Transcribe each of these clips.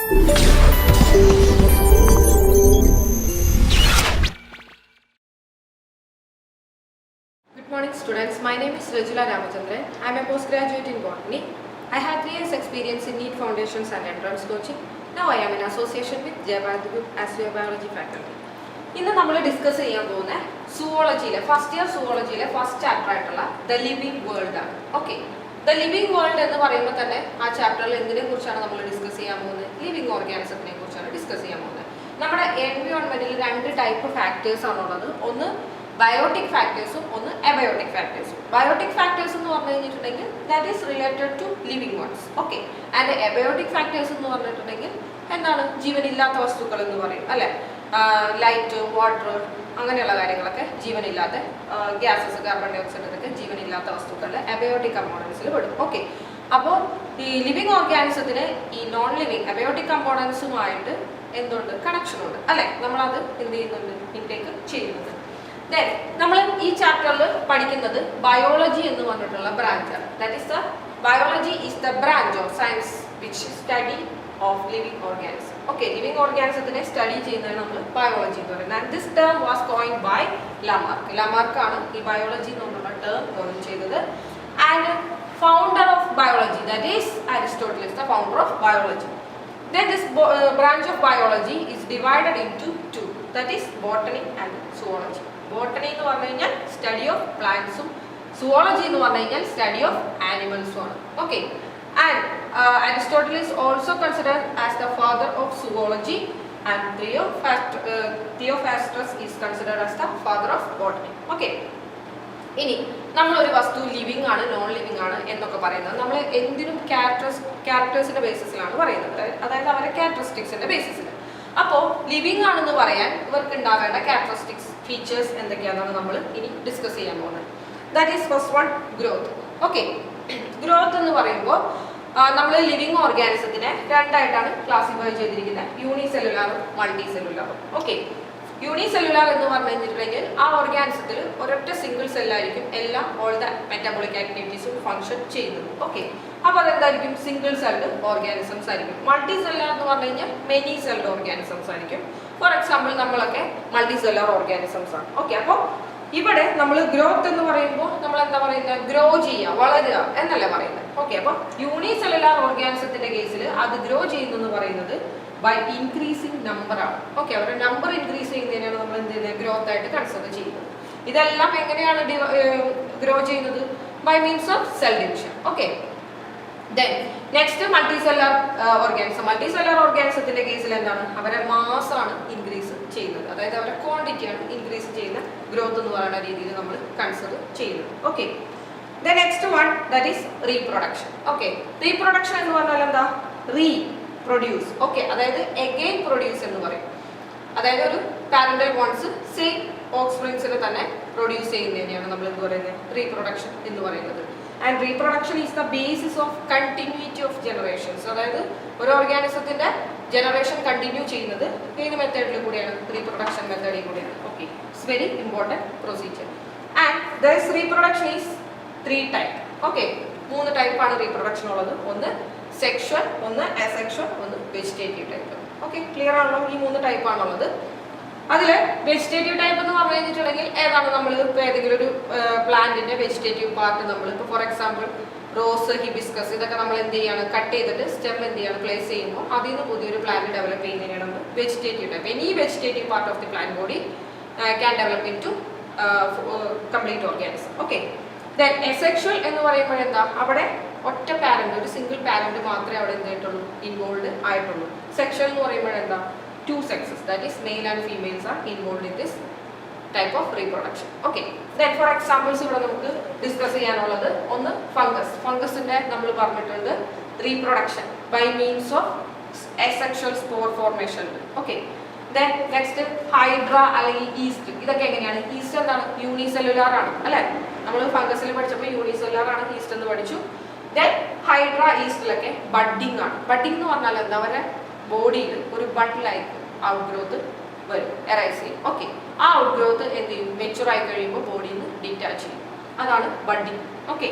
Good morning students, my name is Rajula Ramachandran. I am a postgraduate in botany. I have 3 years experience in NEET Foundations and Entrance coaching. Now I am in association with Jayabharat Group as a biology faculty. ഇന്ന് നമ്മൾ discuss ചെയ്യാൻ പോകുന്ന സുവോളജിയിലെ first year സുവോളജിയിലെ first chapter ആയിട്ടുള്ള the living world ആണ്. Okay, the living world എന്ന് പറയുമ്പോൾ തന്നെ ആ ചാപ്റ്ററിൽ എന്തിനെ കുറിച്ചാണ് നമ്മൾ ഡിസ്കസ് ചെയ്യാൻ പോകുന്നത്? ലിവിംഗ് ഓർഗാനിസത്തിനെ കുറിച്ചാണ് ഡിസ്കസ് ചെയ്യാൻ പോകുന്നത്. നമ്മുടെ എൻവയോൺമെന്റിൽ 2 ടൈപ്പ് ഫാക്ടേഴ്സ് ആണുള്ളത്. ഒന്ന് ബയോട്ടിക് ഫാക്ടേഴ്സും ഒന്ന് എബയോട്ടിക് ഫാക്ടേഴ്സും. ബയോട്ടിക് ഫാക്ടേഴ്സ് എന്ന് പറഞ്ഞു കഴിഞ്ഞിട്ടുണ്ടെങ്കിൽ that is related to living ones. Okay, and abiotic factors എന്ന് പറഞ്ഞിട്ടുണ്ടെങ്കിൽ എന്താണ്? ജീവനില്ലാത്ത വസ്തുക്കൾ എന്ന് പറയും അല്ലെ. ലൈറ്റ്, വാട്ടർ, അങ്ങനെയുള്ള കാര്യങ്ങളൊക്കെ ജീവനില്ലാത്ത ഗ്യാസസ്, കാർബൺ ഡൈ ഓക്സൈഡ്, ഇതൊക്കെ ജീവനില്ലാത്ത വസ്തുക്കളുടെ എബയോട്ടിക് കമ്പോണൻസിൽ പെടും. ഓക്കെ, അപ്പോൾ ഈ ലിവിംഗ് ഓർഗാനിസത്തിന് ഈ നോൺ ലിവിംഗ് എബയോട്ടിക് കമ്പോണൻസുമായിട്ട് എന്തുണ്ട്? കണക്ഷൻ ഉണ്ട് അല്ലെ. നമ്മളത് എന്ത് ചെയ്യുന്നുണ്ട്? ഇൻടേക്ക് ചെയ്യുന്നുണ്ട്. ദെൻ നമ്മൾ ഈ ചാപ്റ്ററിൽ പഠിക്കുന്നത് ബയോളജി എന്ന് പറഞ്ഞിട്ടുള്ള ബ്രാഞ്ചാണ്. That is the biology is the branch of science which study of living organism. Okay, living ഓർഗാനിസത്തിനെ സ്റ്റഡി ചെയ്യുന്നതാണ് നമ്മൾ ബയോളജി എന്ന് പറയുന്നത്. And this term was coined by Lamarck. ലാമാർക്കാണ് ഈ ബയോളജി എന്നുള്ള ടേം കോയിൻ ചെയ്തത്. And founder of biology, that is Aristotle is the founder of biology. Then this branch of biology is divided into 2, that is botany and zoology. Botany എന്ന് പറഞ്ഞു കഴിഞ്ഞാൽ study of പ്ലാന്റ്സും zoology എന്ന് പറഞ്ഞു കഴിഞ്ഞാൽ study of ആനിമൽസും ആണ്. Okay, and Aristotle is also considered as the father of zoology and Theophrastus is considered as the father of botany. Okay, ഇനി നമ്മളൊരു വസ്തു ലിവിങ് ആണ് നോൺ ലിവിങ് ആണ് എന്നൊക്കെ പറയുന്നത് നമ്മൾ എന്തിനും ക്യാരക്ടേഴ്സിന്റെ ബേസിസിലാണ് പറയുന്നത്, അതായത് അവരുടെ ക്യാരക്ടറിസ്റ്റിക്സിന്റെ ബേസിസിൽ. അപ്പോൾ ലിവിങ് ആണെന്ന് പറയാൻ ഇവർക്ക് ഉണ്ടാകേണ്ട ക്യാരക്ടറിസ്റ്റിക്സ്, ഫീച്ചേഴ്സ് എന്തൊക്കെയാണെന്നാണ് നമ്മൾ ഇനി ഡിസ്കസ് ചെയ്യാൻ പോകുന്നത്. That is first one, growth. Okay, growth എന്ന് പറയുമ്പോൾ നമ്മൾ ലിവിങ് ഓർഗാനിസത്തിനെ 2 ആയിട്ടാണ് ക്ലാസിഫൈ ചെയ്തിരിക്കുന്നത്, യൂണിസെല്ലുലാറും മൾട്ടി സെല്ലുലാറും. ഓക്കെ, യൂണിസെല്ലുലാർ എന്ന് പറഞ്ഞു കഴിഞ്ഞിട്ടുണ്ടെങ്കിൽ ആ ഓർഗാനിസത്തിൽ ഒരൊറ്റ സിംഗിൾ സെല്ലായിരിക്കും എല്ലാം ഓൾ ദ മെറ്റബോളിക് ആക്ടിവിറ്റീസും ഫംഗ്ഷൻ ചെയ്യുന്നത്. ഓക്കെ, അപ്പോൾ അതെന്തായിരിക്കും? സിംഗിൾ സെൽഡ് ഓർഗാനിസംസ് ആയിരിക്കും. മൾട്ടി സെല്ലാർ എന്ന് പറഞ്ഞു കഴിഞ്ഞാൽ മെനി സെൽഡ് ഓർഗാനിസംസ് ആയിരിക്കും. ഫോർ എക്സാമ്പിൾ നമ്മളൊക്കെ മൾട്ടി സെല്ലാർ ഓർഗാനിസംസ് ആണ്. ഓക്കെ, അപ്പോൾ ഇവിടെ നമ്മൾ ഗ്രോത്ത് എന്ന് പറയുമ്പോൾ നമ്മൾ എന്താ പറയുന്നത്? ഗ്രോ ചെയ്യുക, വളരുക എന്നല്ലേ പറയുന്നത്. ഓക്കെ, അപ്പോൾ യൂണിസെല്ലുലാർ ഓർഗാനിസത്തിന്റെ കേസിൽ അത് ഗ്രോ ചെയ്യുന്നു എന്ന് പറയുന്നത് ബൈ ഇൻക്രീസിങ് നമ്പർ ആണ്. ഓക്കെ, അവരുടെ നമ്പർ ഇൻക്രീസ് ചെയ്യുന്നതിനാണ് നമ്മൾ എന്ത് ചെയ്യുന്നത്? ഗ്രോത്ത് ആയിട്ട് കൺസിഡർ ചെയ്യുന്നത്. ഇതെല്ലാം എങ്ങനെയാണ് ഗ്രോ ചെയ്യുന്നത്? By means of cell division. Okay, then next multi cellular organism. Multi cellular ഓർഗാനിസത്തിന്റെ കേസിൽ എന്താണ്? അവരുടെ മാസ് ആണ് ഇൻക്രീസ് ചെയ്യുന്നത്, അതായത് അവരുടെ ക്വാണ്ടിറ്റിയാണ് ഇൻക്രീസ് ചെയ്യുന്ന ഗ്രോത്ത് എന്ന് പറയുന്ന രീതിയിൽ നമ്മൾ കൺസിഡർ ചെയ്യുന്നത്. Okay, the next one that is reproduction. Okay, reproduction എന്ന് പറഞ്ഞാൽ എന്താ? പ്രൊഡ്യൂസ്. ഓക്കെ, അതായത് എഗെയിൻ പ്രൊഡ്യൂസ് എന്ന് പറയും. അതായത് ഒരു പാരന്റൽ വൺസ് സെയിം ഓഫ്സ്പ്രിങ്സിനെ തന്നെ പ്രൊഡ്യൂസ് ചെയ്യുന്നതിനെയാണ് നമ്മൾ എന്ത് പറയുന്നത്? റീപ്രൊഡക്ഷൻ എന്ന് പറയുന്നത്. And reproduction is the basis of continuity of generations. അതായത് ഒരു ഓർഗാനിസത്തിന്റെ ജനറേഷൻ കണ്ടിന്യൂ ചെയ്യുന്നത് ഏത് മെത്തേഡിൽ കൂടിയാണ്? റീപ്രൊഡക്ഷൻ മെത്തേഡിൽ കൂടിയാണ്. Okay, it's very important procedure. And this reproduction is 3 type. Okay, 3 ടൈപ്പാണ് റീപ്രൊഡക്ഷൻ ഉള്ളത്. ഒന്ന് സെക്ഷൽ, ഒന്ന് അസെക്ഷൽ, ഒന്ന് വെജിറ്റേറ്റീവ് ടൈപ്പ്. ഓക്കെ, ക്ലിയർ ആണല്ലോ? ഈ 3 ടൈപ്പാണുള്ളത്. അതിൽ വെജിറ്റേറ്റീവ് ടൈപ്പ് എന്ന് പറഞ്ഞു കഴിഞ്ഞിട്ടുണ്ടെങ്കിൽ ഏതാണ്? നമ്മൾ ഇപ്പോൾ ഏതെങ്കിലും ഒരു പ്ലാന്റിന്റെ വെജിറ്റേറ്റീവ് പാർട്ട് നമ്മൾ ഇപ്പോൾ ഫോർ എക്സാമ്പിൾ റോസ്, ഹിബിസ്കസ്, ഇതൊക്കെ നമ്മൾ എന്ത് ചെയ്യാണ്? കട്ട് ചെയ്തിട്ട് സ്റ്റെം എന്ത് ചെയ്യാണ്? പ്ലേസ് ചെയ്യുമ്പോൾ അതിൽ നിന്ന് പുതിയൊരു പ്ലാന്റ് ഡെവലപ്പ് ചെയ്യുന്നതിനാണ് നമ്മൾ vegetative type. Any vegetative part of the plant body can develop into complete organism. Okay, then asexual എന്ന് പറയുമ്പോൾ എന്താ? അവിടെ ഒറ്റ പാരന്റ്, ഒരു സിംഗിൾ പാരന്റ് മാത്രമേ അവിടെ എന്തായിട്ടുള്ളൂ? ഇൻവോൾവ് ആയിട്ടുള്ളൂ. സെക്ഷൽ എന്ന് പറയുമ്പോൾ എന്താ? 2 sexes, that is male and females are involved in this type of reproduction. Okay, then for examples ഇവിടെ നമുക്ക് ഡിസ്കസ് ചെയ്യാനുള്ളത് ഒന്ന് ഫംഗസ്. ഫംഗസിന്റെ നമ്മൾ പറഞ്ഞിട്ടുണ്ട് reproduction by means of asexual spore formation. Okay, then next hydra അല്ലെങ്കിൽ ഈസ്റ്റ്. ഇതൊക്കെ എങ്ങനെയാണ്? ഈസ്റ്റ് എന്താണ്? യൂണിസെല്ലുലാർ ആണ് അല്ലെ. നമ്മൾ ഫംഗസിൽ പഠിച്ചപ്പോൾ യൂണിസെല്ലുലാർ ആണ് ഈസ്റ്റ് എന്ന് പഠിച്ചു. ദെൻ ഹൈഡ്ര ഈസ്റ്റിലൊക്കെ ബഡ്ഡിങ് ആണ്. ബഡ്ഡിങ് എന്ന് പറഞ്ഞാൽ എന്താ? അവരെ ബോഡിയിൽ ഒരു ബഡ് ലൈക്ക് ഔട്ട് ഗ്രോത്ത് വരും, എറൈസ് ചെയ്യും. ഓക്കെ, ആ ഔട്ട് ഗ്രോത്ത് എന്ത് ചെയ്യും? മെച്ചുർ ആയി കഴിയുമ്പോൾ ബോഡിയിൽ നിന്ന് ഡിറ്റാച്ച് ചെയ്യും. അതാണ് budding. Okay,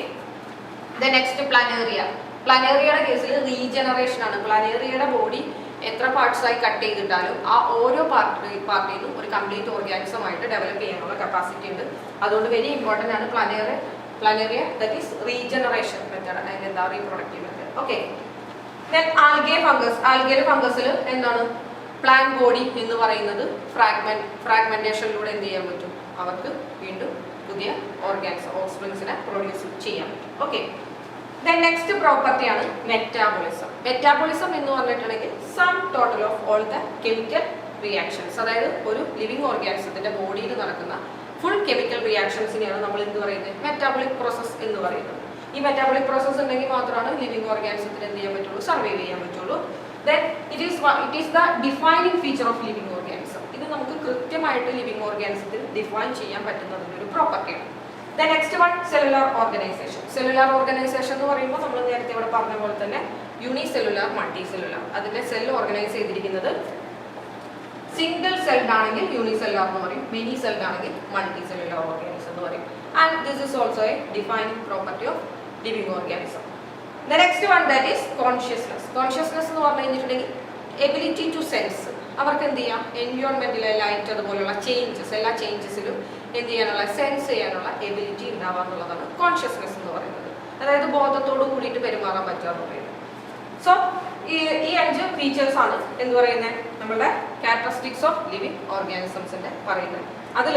the next planaria. പ്ലാനേറിയയുടെ കേസിൽ റീജനറേഷൻ ആണ്. പ്ലാനേറിയയുടെ ബോഡി എത്ര പാർട്സായി കട്ട് ചെയ്തിട്ടാലും ആ ഓരോ പാർട്ടിൽ നിന്നും ഒരു കംപ്ലീറ്റ് ഓർഗാനിസം ആയിട്ട് ഡെവലപ്പ് ചെയ്യാനുള്ള കപ്പാസിറ്റി ഉണ്ട്. അതുകൊണ്ട് വെരി ഇമ്പോർട്ടൻ്റ് ആണ് planaria that is regeneration method, അതിൻ്റെ എന്താ reproductive method. Okay, then algae fungus. ആൽഗയിലെ ഫംഗസിൽ എന്താണ് പ്ലാൻ ബോഡി എന്ന് പറയുന്നത് ഫ്രാഗ്മെന്റേഷനിലൂടെ എന്ത് ചെയ്യാൻ പറ്റും, അവർക്ക് വീണ്ടും പുതിയ ഓഫ്സ്പ്രിങ്സിനെ പ്രൊഡ്യൂസ് ചെയ്യാൻ പറ്റും. ഓക്കെ, ദെൻ നെക്സ്റ്റ് പ്രോപ്പർട്ടിയാണ് മെറ്റാബോളിസം. മെറ്റാബോളിസം എന്ന് പറഞ്ഞിട്ടുണ്ടെങ്കിൽ sum total of all the chemical reactions, അതായത് ഒരു ലിവിങ് ഓർഗാനിസത്തിന്റെ ബോഡിയിൽ നടക്കുന്ന ഫുൾ കെമിക്കൽ റിയാക്ഷൻസിനെയാണ് നമ്മൾ എന്ത് പറയുന്നത്, മെറ്റാബോളിക് പ്രോസസ് എന്ന് പറയുന്നത്. ഈ മെറ്റാബോളിക് പ്രോസസ് ഉണ്ടെങ്കിൽ മാത്രമാണ് ലിവിങ് ഓർഗാനിസത്തിന് എന്ത് ചെയ്യാൻ പറ്റുള്ളൂ, സർവൈവ് ചെയ്യാൻ പറ്റുള്ളൂ. Then it is the defining feature of living organism. ഇത് നമുക്ക് കൃത്യമായിട്ട് ലിവിങ് ഓർഗാനിസത്തിൽ ഡിഫൈൻ ചെയ്യാൻ പറ്റുന്നതിൻ്റെ ഒരു പ്രോപ്പർട്ടിയാണ്. Then next one cellular organisation. Cellular organisation എന്ന് പറയുമ്പോൾ നമ്മൾ നേരത്തെ ഇവിടെ പറഞ്ഞ പോലെ തന്നെ യൂണിസെല്ലുലാർ, മൾട്ടി സെല്ലുലാർ. അതിന്റെ സെൽ ഓർഗനൈസ് ചെയ്തിരിക്കുന്നത് സിംഗിൾ സെൽഡ് ആണെങ്കിൽ യൂണിസെല്ലുലാർ എന്ന് പറയും, മെനി സെൽഡ് ആണെങ്കിൽ മൾട്ടി സെല്ലുലാർ ഓർഗാനിസം എന്ന് പറയും. And this is also A defining property of living organism. The next one that is consciousness. Consciousness എന്ന് പറഞ്ഞു കഴിഞ്ഞിട്ടുണ്ടെങ്കിൽ എബിലിറ്റി ടു സെൻസ്. അവർക്ക് എന്ത് ചെയ്യാം, എൻവയോൺമെന്റിലെ ലൈറ്റ് അതുപോലുള്ള ചേഞ്ചസ്, എല്ലാ ചേഞ്ചസിലും എന്ത് ചെയ്യാനുള്ള, സെൻസ് ചെയ്യാനുള്ള എബിലിറ്റി ഉണ്ടാവുക എന്നുള്ളതാണ് കോൺഷ്യസ്നെസ് എന്ന് പറയുന്നത്. അതായത് ബോധത്തോട് കൂടിയിട്ട് പെരുമാറാൻ പറ്റുക എന്ന് പറയുന്നത്. സോ ഈ 5 ഫീച്ചേഴ്സ് ആണ് എന്ന് പറയുന്നത് നമ്മുടെ ക്യാരക്ടറിസ്റ്റിക്സ് ഓഫ് ലിവിങ് ഓർഗാനിസംസിന്റെ പറയുന്നത്. അതിൽ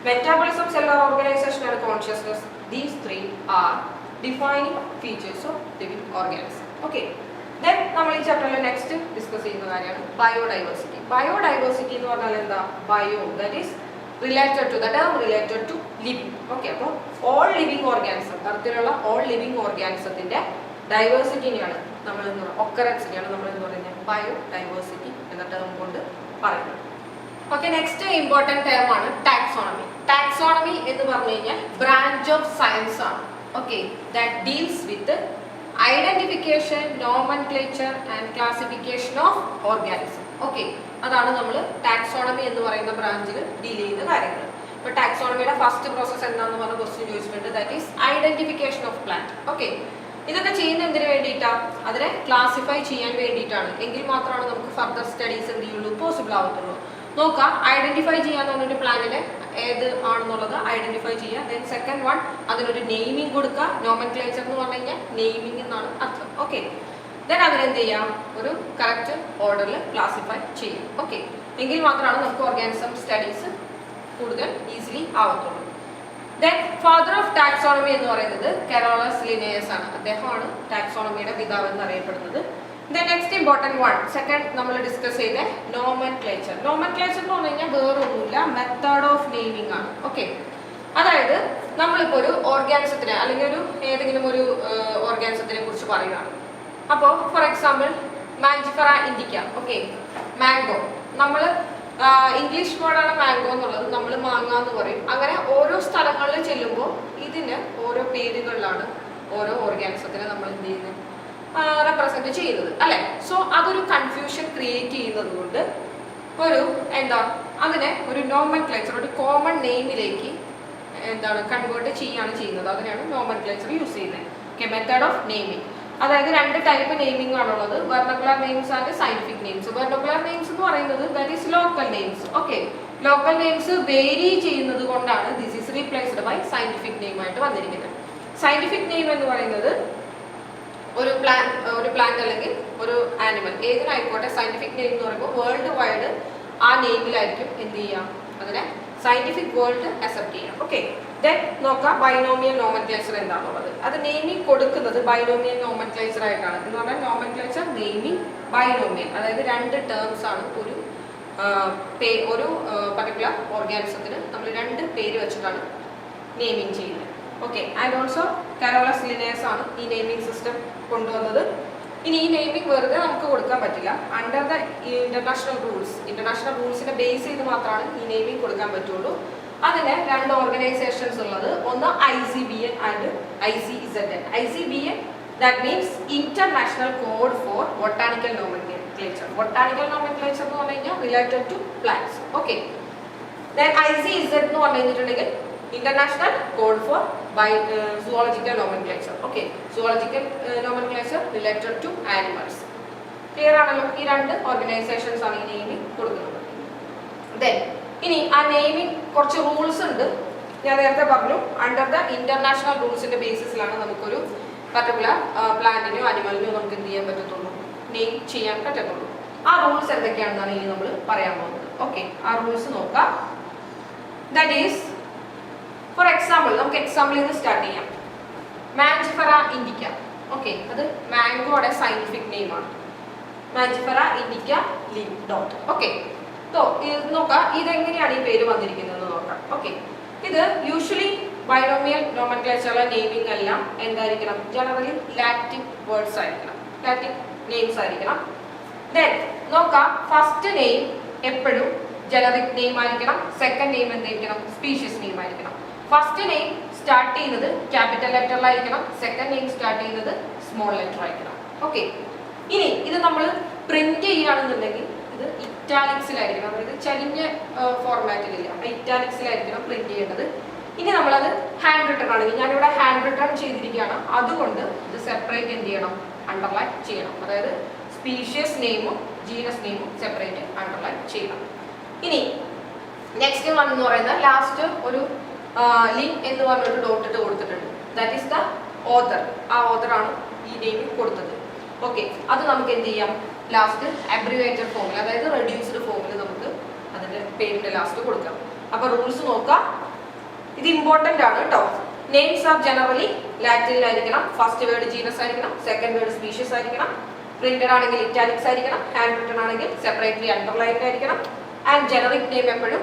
metabolism, cellular organisation and consciousness, these 3 are defining features of living organism. Okay, then നമ്മൾ ഈ ചാപ്റ്ററിൽ നെക്സ്റ്റ് ഡിസ്കസ് ചെയ്യുന്ന കാര്യമാണ് ബയോഡൈവേഴ്സിറ്റി. ബയോഡൈവേഴ്സിറ്റി എന്ന് പറഞ്ഞാൽ എന്താ, bio that is related to, the term related to living. Okay, അപ്പോൾ ഓൾ ലിവിങ് ഓർഗാനിസം, തരത്തിലുള്ള ഓൾ ലിവിങ് ഓർഗാനിസത്തിന്റെ ഡൈവേഴ്സിറ്റിനെയാണ് നമ്മൾ ഒക്കറൻസിനെയാണ് നമ്മൾ എന്ന് പറയുന്നത് ബയോഡൈവേഴ്സിറ്റി എന്ന ടേം കൊണ്ട് പറയുന്നത്. ഓക്കെ, നെക്സ്റ്റ് ഇമ്പോർട്ടൻറ്റ് ടേം ആണ് ടാക്സോണമി. ടാക്സോണമി എന്ന് പറഞ്ഞു കഴിഞ്ഞാൽ ബ്രാഞ്ച് ഓഫ് സയൻസ് ആണ്. Okay, that deals with the identification, nomenclature and classification of organism. Okay, അതാണ് നമ്മൾ ടാക്സോണമി എന്ന് പറയുന്ന ബ്രാഞ്ചിൽ ഡീൽ ചെയ്യുന്ന കാര്യങ്ങൾ. ഇപ്പോൾ ടാക്സോണമിയുടെ ഫസ്റ്റ് പ്രോസസ് എന്താണെന്ന് പറഞ്ഞ ക്വസ്റ്റ്യൻ ചോദിച്ചിട്ടുണ്ട്, that is identification of plant. Okay, ഇതൊക്കെ ചെയ്യുന്ന എന്തിനു വേണ്ടിയിട്ടാണ്, അതിനെ ക്ലാസിഫൈ ചെയ്യാൻ വേണ്ടിയിട്ടാണ്. എങ്കിൽ മാത്രമാണ് നമുക്ക് ഫർദർ സ്റ്റഡീസ് എന്ത് ചെയ്യുള്ളൂ, പോസിബിൾ ആവത്തുള്ളൂ. നോക്കാം, ഐഡന്റിഫൈ ചെയ്യാൻ പറഞ്ഞൊരു പ്ലാന്റിനെ ഏത് ആണെന്നുള്ളത് ഐഡന്റിഫൈ ചെയ്യുക. ദെൻ സെക്കൻഡ് വൺ, അതിനൊരു നെയിമിംഗ് കൊടുക്കുക. നോമൻക്ലേച്ചർ എന്ന് പറഞ്ഞു കഴിഞ്ഞാൽ നെയിമിംഗ് എന്നാണ് അർത്ഥം. ഓക്കെ, ദെൻ അതിനെന്ത് ചെയ്യാം, ഒരു കറക്റ്റ് ഓർഡറിൽ ക്ലാസിഫൈ ചെയ്യാം. ഓക്കെ, എങ്കിൽ മാത്രമാണ് നമുക്ക് ഓർഗാനിസം സ്റ്റഡീസ് കൂടുതൽ ഈസിലി ആവത്തുള്ളൂ. ദെൻ ഫാദർ ഓഫ് ടാക്സോണമി എന്ന് പറയുന്നത് കരോളസ് ലിനേയസ് ആണ്. അദ്ദേഹമാണ് ടാക്സോണമിയുടെ പിതാവ് എന്നറിയപ്പെടുന്നത്. Then next important one, second നമ്മൾ ഡിസ്കസ് ചെയ്ത നോമൻക്ലേച്ചർ. നോമൻക്ലേച്ചർ എന്ന് പറഞ്ഞു കഴിഞ്ഞാൽ വേറൊന്നുമില്ല, മെത്തേഡ് ഓഫ് നെയിമിംഗ് ആണ്. ഓക്കെ, അതായത് നമ്മളിപ്പോൾ ഒരു ഓർഗാനിസത്തിനെ അല്ലെങ്കിൽ ഏതെങ്കിലും ഒരു ഓർഗാനിസത്തിനെ കുറിച്ച് പറയുകയാണ്. അപ്പോൾ for example Mangifera Indica. Okay, mango. നമ്മൾ ഇംഗ്ലീഷ് വേർഡാണ് മാംഗോ എന്നുള്ളത്, നമ്മൾ മാങ്ങ എന്ന് പറയും. അങ്ങനെ ഓരോ സ്ഥലങ്ങളിൽ ചെല്ലുമ്പോൾ ഇതിന് ഓരോ പേരുകളിലാണ് ഓരോ ഓർഗാനിസത്തിനെ നമ്മൾ എന്ത് ചെയ്യുന്നത്, റെപ്രസെന്റ് ചെയ്യുന്നത് അല്ലെ. സോ അതൊരു കൺഫ്യൂഷൻ ക്രിയേറ്റ് ചെയ്യുന്നത് കൊണ്ട് അതിനെ ഒരു നോമൻക്ലേച്ചർ, ഒരു കോമൺ നെയിമിലേക്ക് കൺവേർട്ട് ചെയ്യുന്നത്. അതിനാണ് നോമൻക്ലേച്ചർ യൂസ് ചെയ്യുന്നത്. Okay, method of naming. അതായത് 2 ടൈപ്പ് നെയിമിംഗ് ആണുള്ളത്, vernacular names and scientific names. Vernacular names എന്ന് പറയുന്നത് that is local names. Okay, local names vary ചെയ്യുന്നത് കൊണ്ടാണ് this is replaced by scientific name ആയിട്ട് വന്നിരിക്കുന്നത്. സയന്റിഫിക് നെയിം എന്ന് പറയുന്നത് ഒരു പ്ലാന്റ് അല്ലെങ്കിൽ ഒരു ആനിമൽ ഏതിനായിക്കോട്ടെ, സയന്റിഫിക് നെയിം എന്ന് പറയുമ്പോൾ വേൾഡ് വൈഡ് ആ നെയിമിലായിരിക്കും എന്ത് ചെയ്യാം, അതിനെ സയന്റിഫിക് വേൾഡ് അക്സെപ്റ്റ് ചെയ്യാം. ഓക്കെ, ദെൻ നോക്കാം ബൈനോമിയൽ നോമൻക്ലേച്ചർ എന്താണുള്ളത്. അത് നെയിമിംഗ് കൊടുക്കുന്നത് ബൈനോമിയൽ നോമൻക്ലേച്ചർ ആയിട്ടാണ്. എന്ന് പറഞ്ഞാൽ നോമൻക്ലേച്ചർ, നെയിമിംഗ്, ബൈനോമിയൽ. അതായത് 2 ടേംസ് ആണ് ഒരു പർട്ടിക്കുലർ ഓർഗാനിസത്തിന് നമ്മൾ 2 പേര് വെച്ചിട്ടാണ് നെയിമിംഗ് ചെയ്യുന്നത്. Okay, and also Carolus Linnaeus ആണ് ഈ നെയിമിംഗ് സിസ്റ്റം കൊണ്ടുവന്നത്. ഇനി ഈ നെയിമിംഗ് വെറുതെ നമുക്ക് കൊടുക്കാൻ പറ്റില്ല. അണ്ടർ ദ ഇന്റർനാഷണൽ റൂൾസിനെ ബേസ് ചെയ്ത് മാത്രമാണ് ഈ നെയിമിംഗ് കൊടുക്കാൻ പറ്റുള്ളൂ. അതിന് 2 ഓർഗനൈസേഷൻസ് ഉള്ളത്, ഒന്ന് ICBN and ICZN. ICBN that means international code for botanical nomenclature. Botanical nomenclature എന്ന് പറഞ്ഞു കഴിഞ്ഞാൽ related to plants. Okay, then ICZ എന്ന് പറഞ്ഞു കഴിഞ്ഞിട്ടുണ്ടെങ്കിൽ international code for zoological nomenclature. Okay, zoological nomenclature related to animals. Clear ആണല്ലോ? ഈ രണ്ട് organisations ആണ് ഈ നെയിമിംഗ് കൊടുക്കുന്നത്. ദെൻ ഇനി ആ നെയിമിംഗ് കുറച്ച് റൂൾസ് ഉണ്ട്. ഞാൻ നേരത്തെ പറഞ്ഞു, അണ്ടർ ദ ഇന്റർനാഷണൽ റൂൾസിന്റെ ബേസിസിലാണ് നമുക്കൊരു പർട്ടിക്കുലർ പ്ലാന്റിനോ അനിമലിനോ നമുക്ക് എന്ത് ചെയ്യാൻ പറ്റത്തുള്ളൂ, നെയിം ചെയ്യാൻ പറ്റത്തുള്ളൂ. ആ റൂൾസ് എന്തൊക്കെയാണെന്നാണ് ഇനി നമ്മൾ പറയാൻ പോകുന്നത്. ഓക്കെ, ആ റൂൾസ് നോക്കാം. ദാറ്റ് ഈസ്, ഫോർ എക്സാമ്പിൾ, നമുക്ക് എക്സാമ്പിളിൽ നിന്ന് സ്റ്റാർട്ട് ചെയ്യാം. മാഞ്ചിഫെറ ഇൻഡിക്ക. ഓക്കെ, അത് മാംഗോയുടെ scientific നെയിമാണ്. Mangifera Indica leave dot. Okay, ഇത് നോക്കാം, ഇതെങ്ങനെയാണ് ഈ പേര് വന്നിരിക്കുന്നത് നോക്കാം. ഓക്കെ, ഇത് യൂഷ്വലി ബൈനോമിയൽ നോമൻക്ലേച്ചറിലെ നെയിമിംഗ് എല്ലാം എന്തായിരിക്കണം, ജനറലി ലാറ്റിൻ വേർഡ്സ് ആയിരിക്കണം, ലാറ്റിൻ നെയിംസ് ആയിരിക്കണം. ദെൻ നോക്കാം, ഫസ്റ്റ് നെയിം എപ്പോഴും ജനറിക് നെയിം ആയിരിക്കണം, സെക്കൻഡ് നെയിം എന്തായിരിക്കണം, സ്പീഷ്യസ് നെയിം ആയിരിക്കണം. ഫസ്റ്റ് നെയിം സ്റ്റാർട്ട് ചെയ്യുന്നത് ക്യാപിറ്റൽ ലെറ്ററിലായിരിക്കണം, സെക്കൻഡ് നെയിം സ്റ്റാർട്ട് ചെയ്യുന്നത് സ്മോൾ ലെറ്റർ ആയിരിക്കണം. ഓക്കെ, ഇനി ഇത് നമ്മൾ പ്രിന്റ് ചെയ്യുകയാണെന്നുണ്ടെങ്കിൽ ഇത് ഇറ്റാലിക്സിലായിരിക്കണം, അതായത് ചരിഞ്ഞ ഫോർമാറ്റിലില്ല, ഇറ്റാലിക്സിലായിരിക്കണം പ്രിന്റ് ചെയ്യേണ്ടത്. ഇനി നമ്മളത് ഹാൻഡ് റിട്ടൺ ആണെങ്കിൽ, ഞാനിവിടെ ഹാൻഡ് റിട്ടൺ ചെയ്തിരിക്കുകയാണ്, അതുകൊണ്ട് ഇത് സെപ്പറേറ്റ് എന്ത് ചെയ്യണം, അണ്ടർലൈൻ ചെയ്യണം. അതായത് സ്പീഷ്യസ് നെയിമും ജീനസ് നെയിമും സെപ്പറേറ്റ് അണ്ടർലൈൻ ചെയ്യണം. ഇനി നെക്സ്റ്റ് വൺ എന്ന് പറയുന്നത് ലാസ്റ്റ് ഒരു ലിങ്ക് എന്ന് പറഞ്ഞൊരു ഡോട്ട് ഇട്ട് കൊടുത്തിട്ടുണ്ട്. That is the author. ആ ഓതറാണ് ഈ നെയിം കൊടുത്തത്. ഓക്കെ, അത് നമുക്ക് എന്ത് ചെയ്യാം, ലാസ്റ്റ് അബ്രിവേറ്റഡ് ഫോമിൽ, അതായത് റെഡ്യൂസ്ഡ് ഫോമിൽ നമുക്ക് അതിന്റെ പേരിന്റെ ലാസ്റ്റ് കൊടുക്കാം. അപ്പൊ റൂൾസ് നോക്കാം. ഇത് ഇമ്പോർട്ടന്റ് ആണ് കേട്ടോ. നെയിംസ് ആർ ജനറലി ലാറ്റിനിലായിരിക്കണം, ഫസ്റ്റ് വേർഡ് ജീനസ് ആയിരിക്കണം, സെക്കൻഡ് വേർഡ് സ്പീഷ്യസ് ആയിരിക്കണം, പ്രിന്റഡ് ആണെങ്കിൽ ഇറ്റാലിക്സ് ആയിരിക്കണം, ഹാൻഡ് റിട്ടൺ ആണെങ്കിൽ സെപ്പറേറ്റ്ലി അണ്ടർലൈൻഡ് ആയിരിക്കണം. ആൻഡ് ജനറിക് നെയിം എപ്പോഴും